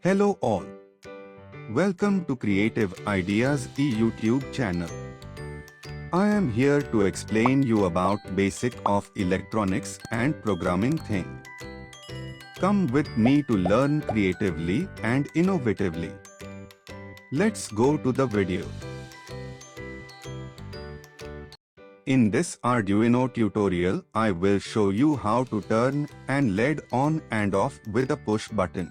Hello all. Welcome to Creative Ideas YouTube channel. I am here to explain you about basic of electronics and programming thing. Come with me to learn creatively and innovatively. Let's go to the video. In this Arduino tutorial, I will show you how to turn an LED on and off with a push button.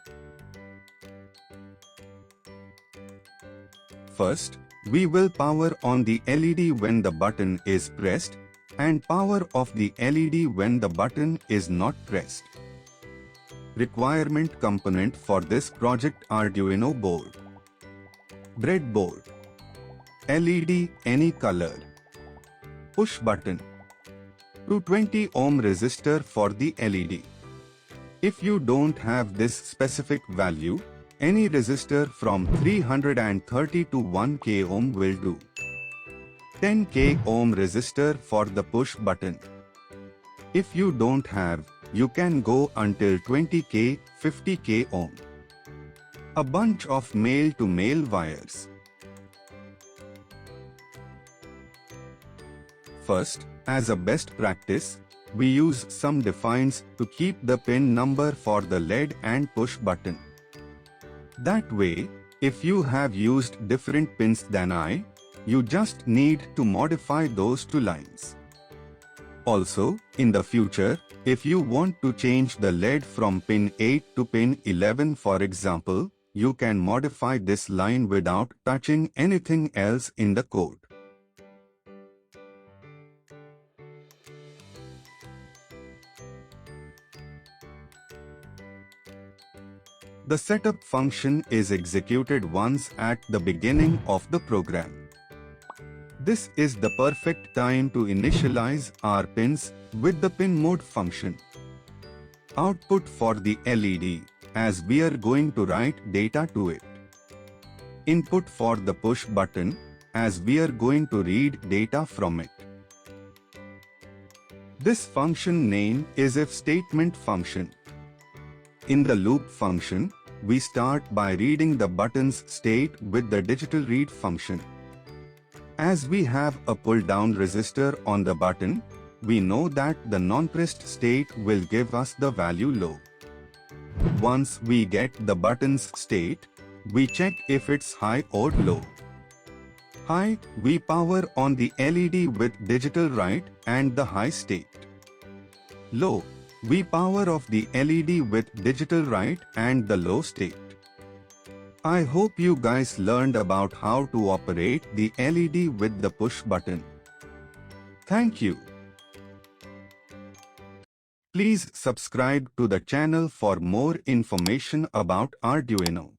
First, we will power on the LED when the button is pressed and power off the LED when the button is not pressed. Requirement component for this project: Arduino board, breadboard, LED any color, push button, 220 ohm resistor for the LED. If you don't have this specific value, any resistor from 330 to 1 k ohm will do. 10 k ohm resistor for the push button. If you don't have, you can go until 20 k, 50 k ohm. A bunch of male-to-male wires. First, as a best practice, we use some defines to keep the pin number for the LED and push button. That way, if you have used different pins than I, you just need to modify those two lines. Also, in the future, if you want to change the LED from pin 8 to pin 11 for example, you can modify this line without touching anything else in the code. The setup function is executed once at the beginning of the program. This is the perfect time to initialize our pins with the pin mode function. Output for the LED, as we are going to write data to it. Input for the push button, as we are going to read data from it. This function name is if statement function. In the loop function, we start by reading the button's state with the digital read function. As we have a pull-down resistor on the button, we know that the non-pressed state will give us the value low. Once we get the button's state, we check if it's high or low. High, we power on the LED with digital write and the high state. Low, we power off the LED with digital write and the low state. I hope you guys learned about how to operate the LED with the push button. Thank you. Please subscribe to the channel for more information about Arduino.